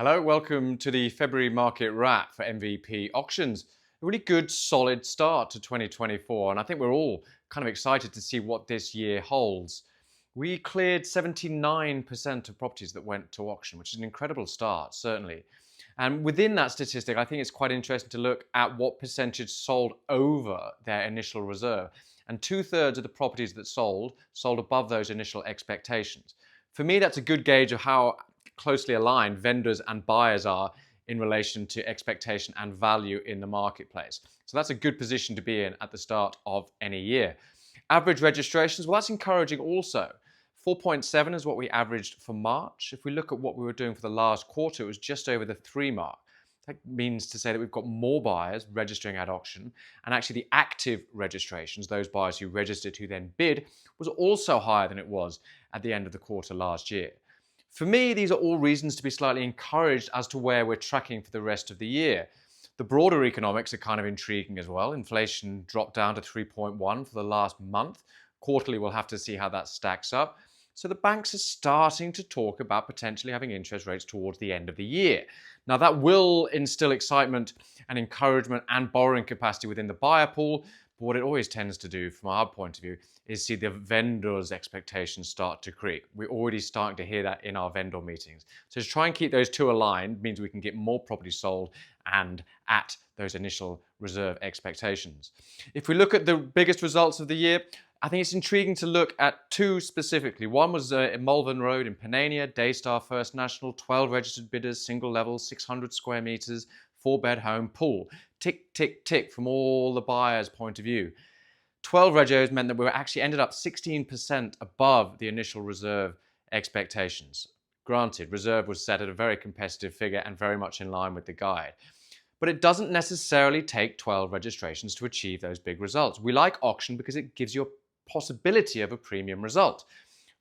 Hello, welcome to the February market wrap for MVP auctions. A really good, solid start to 2024, and I think we're all kind of excited to see what this year holds. We cleared 79% of properties that went to auction, which is an incredible start, certainly. And within that statistic, I think it's quite interesting to look at what percentage sold over their initial reserve. And two-thirds of the properties that sold above those initial expectations. For me, that's a good gauge of how closely aligned vendors and buyers are in relation to expectation and value in the marketplace. So that's a good position to be in at the start of any year. Average registrations, well, that's encouraging also. 4.7 is what we averaged for March. If we look at what we were doing for the last quarter, it was just over the 3 mark. That means to say that we've got more buyers registering at auction, and actually the active registrations, those buyers who registered who then bid, was also higher than it was at the end of the quarter last year. For me, these are all reasons to be slightly encouraged as to where we're tracking for the rest of the year. The broader economics are kind of intriguing as well. Inflation dropped down to 3.1 for the last month. Quarterly, we'll have to see how that stacks up. So the banks are starting to talk about potentially having interest rates towards the end of the year. Now that will instill excitement and encouragement and borrowing capacity within the buyer pool. But what it always tends to do from our point of view is see the vendors' expectations start to creep. We're already starting to hear that in our vendor meetings. So to try and keep those two aligned means we can get more property sold and at those initial reserve expectations. If we look at the biggest results of the year, I think it's intriguing to look at two specifically. One was in Malvern Road in Panania, Daystar First National, 12 registered bidders, single level, 600 square meters, 4-bed home, pool. Tick, tick, tick from all the buyers' point of view. 12 regos meant that we actually ended up 16% above the initial reserve expectations. Granted, reserve was set at a very competitive figure and very much in line with the guide. But it doesn't necessarily take 12 registrations to achieve those big results. We like auction because it gives you a possibility of a premium result.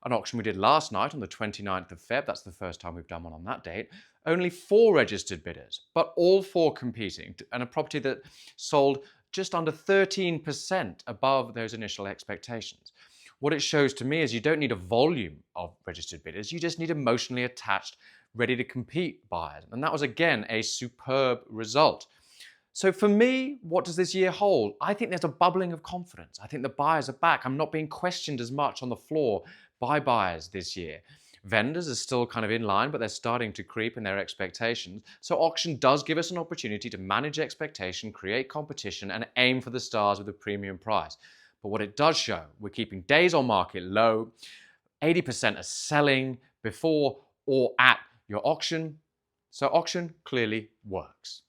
An auction we did last night on the 29th of Feb, that's the first time we've done one on that date, only 4 registered bidders, but all 4 competing, and a property that sold just under 13% above those initial expectations. What it shows to me is you don't need a volume of registered bidders, you just need emotionally attached, ready to compete buyers. And that was again a superb result. So for me, what does this year hold? I think there's a bubbling of confidence. I think the buyers are back. I'm not being questioned as much on the floor by buyers this year. Vendors are still kind of in line, but they're starting to creep in their expectations. So auction does give us an opportunity to manage expectation, create competition, and aim for the stars with a premium price. But what it does show, we're keeping days on market low. 80% are selling before or at your auction. So auction clearly works.